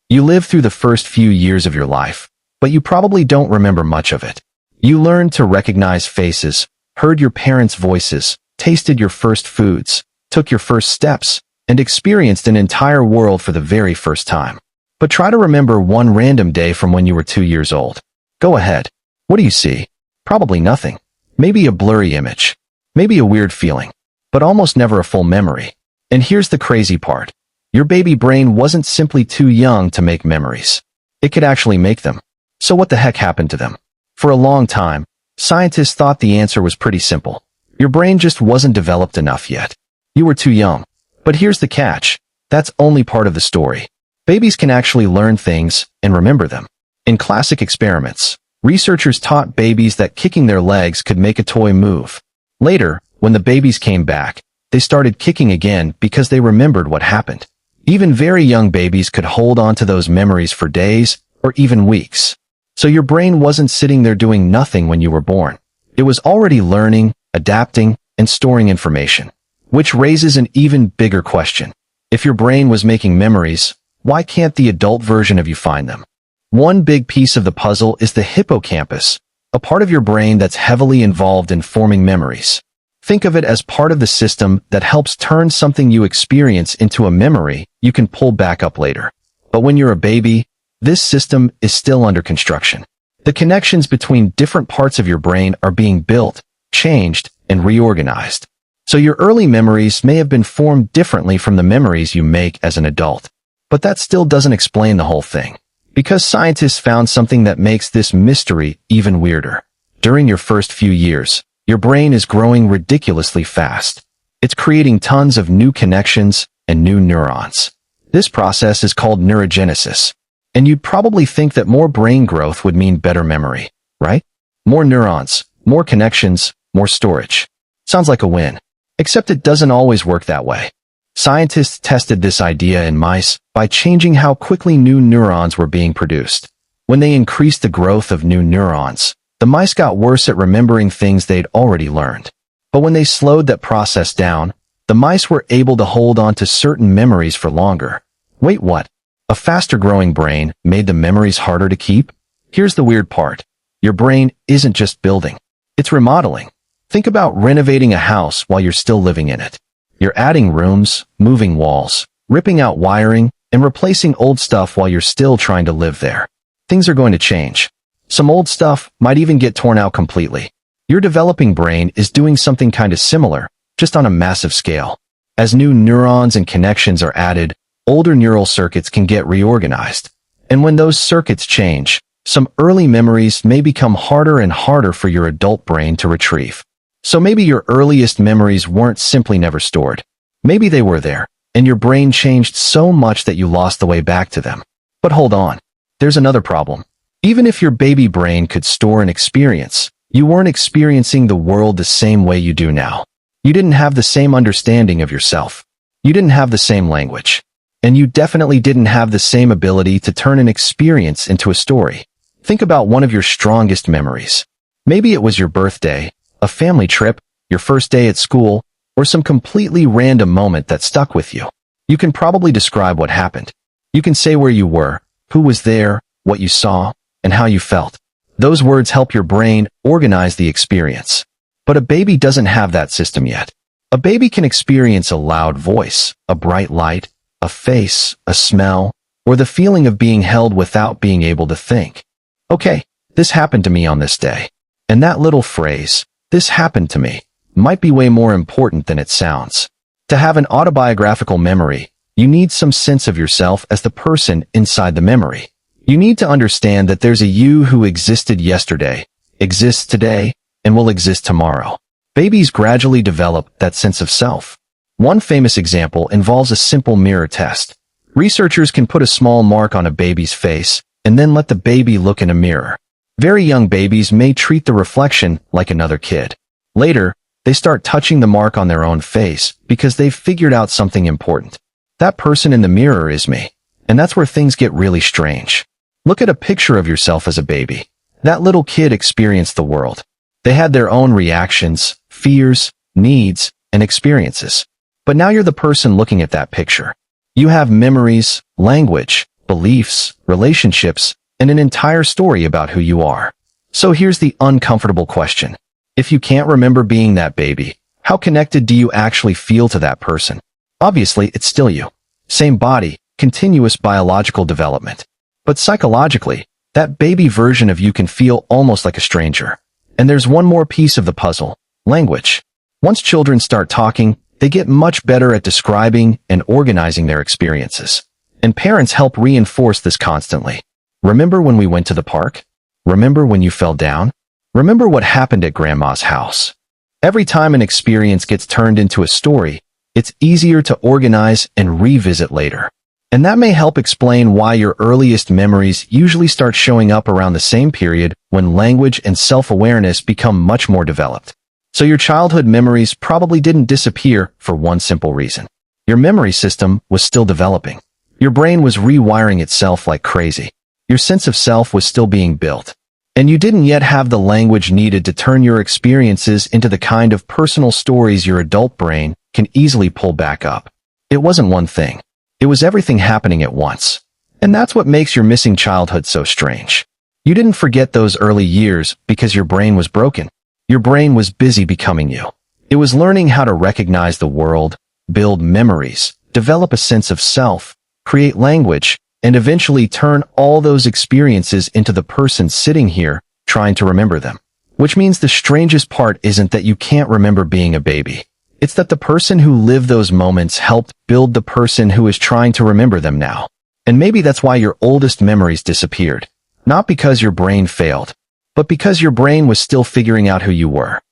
You live through the first few years of your life, but you probably don't remember much of it. You learned to recognize faces, heard your parents' voices, tasted your first foods, took your first steps, and experienced an entire world for the very first time. But try to remember one random day from when you were 2 years old. Go ahead. What do you see? Probably nothing. Maybe a blurry image. Maybe a weird feeling. But almost never a full memory. And here's the crazy part. Your baby brain wasn't simply too young to make memories. It could actually make them. So what the heck happened to them? For a long time, scientists thought the answer was pretty simple. Your brain just wasn't developed enough yet. You were too young. But here's the catch. That's only part of the story. Babies can actually learn things and remember them. In classic experiments, researchers taught babies that kicking their legs could make a toy move. Later, when the babies came back, they started kicking again because they remembered what happened. Even very young babies could hold on to those memories for days or even weeks. So your brain wasn't sitting there doing nothing when you were born. It was already learning, adapting, and storing information. Which raises an even bigger question. If your brain was making memories, why can't the adult version of you find them? One big piece of the puzzle is the hippocampus, a part of your brain that's heavily involved in forming memories. Think of it as part of the system that helps turn something you experience into a memory you can pull back up later. But when you're a baby, this system is still under construction. The connections between different parts of your brain are being built, changed, and reorganized. So your early memories may have been formed differently from the memories you make as an adult. But that still doesn't explain the whole thing. Because scientists found something that makes this mystery even weirder. During your first few years, your brain is growing ridiculously fast. It's creating tons of new connections and new neurons. This process is called neurogenesis. And you'd probably think that more brain growth would mean better memory, right? More neurons, more connections, more storage. Sounds like a win. Except it doesn't always work that way. Scientists tested this idea in mice by changing how quickly new neurons were being produced. When they increased the growth of new neurons, the mice got worse at remembering things they'd already learned. But when they slowed that process down, the mice were able to hold on to certain memories for longer. Wait, what? A faster-growing brain made the memories harder to keep? Here's the weird part. Your brain isn't just building. It's remodeling. Think about renovating a house while you're still living in it. You're adding rooms, moving walls, ripping out wiring, and replacing old stuff while you're still trying to live there. Things are going to change. Some old stuff might even get torn out completely. Your developing brain is doing something kind of similar, just on a massive scale. As new neurons and connections are added, older neural circuits can get reorganized. And when those circuits change, some early memories may become harder and harder for your adult brain to retrieve. So maybe your earliest memories weren't simply never stored. Maybe they were there, and your brain changed so much that you lost the way back to them. But hold on. There's another problem. Even if your baby brain could store an experience, you weren't experiencing the world the same way you do now. You didn't have the same understanding of yourself. You didn't have the same language. And you definitely didn't have the same ability to turn an experience into a story. Think about one of your strongest memories. Maybe it was your birthday, a family trip, your first day at school, or some completely random moment that stuck with you. You can probably describe what happened. You can say where you were, who was there, what you saw, and how you felt. Those words help your brain organize the experience. But a baby doesn't have that system yet. A baby can experience a loud voice, a bright light, a face, a smell, or the feeling of being held without being able to think. Okay, this happened to me on this day. And that little phrase, "this happened to me," might be way more important than it sounds. To have an autobiographical memory, you need some sense of yourself as the person inside the memory. You need to understand that there's a you who existed yesterday, exists today, and will exist tomorrow. Babies gradually develop that sense of self. One famous example involves a simple mirror test. Researchers can put a small mark on a baby's face and then let the baby look in a mirror. Very young babies may treat the reflection like another kid. Later, they start touching the mark on their own face because they've figured out something important. That person in the mirror is me. And that's where things get really strange. Look at a picture of yourself as a baby. That little kid experienced the world. They had their own reactions, fears, needs, and experiences. But now you're the person looking at that picture. You have memories, language, beliefs, relationships, and an entire story about who you are. So here's the uncomfortable question. If you can't remember being that baby, how connected do you actually feel to that person? Obviously, it's still you. Same body, continuous biological development. But psychologically, that baby version of you can feel almost like a stranger. And there's one more piece of the puzzle: language. Once children start talking, they get much better at describing and organizing their experiences. And parents help reinforce this constantly. Remember when we went to the park? Remember when you fell down? Remember what happened at Grandma's house? Every time an experience gets turned into a story, it's easier to organize and revisit later. And that may help explain why your earliest memories usually start showing up around the same period when language and self-awareness become much more developed. So your childhood memories probably didn't disappear for one simple reason. Your memory system was still developing. Your brain was rewiring itself like crazy. Your sense of self was still being built. And you didn't yet have the language needed to turn your experiences into the kind of personal stories your adult brain can easily pull back up. It wasn't one thing. It was everything happening at once. And that's what makes your missing childhood so strange. You didn't forget those early years because your brain was broken. Your brain was busy becoming you. It was learning how to recognize the world, build memories, develop a sense of self, create language, and eventually turn all those experiences into the person sitting here trying to remember them. Which means the strangest part isn't that you can't remember being a baby. It's that the person who lived those moments helped build the person who is trying to remember them now. And maybe that's why your oldest memories disappeared. Not because your brain failed, but because your brain was still figuring out who you were.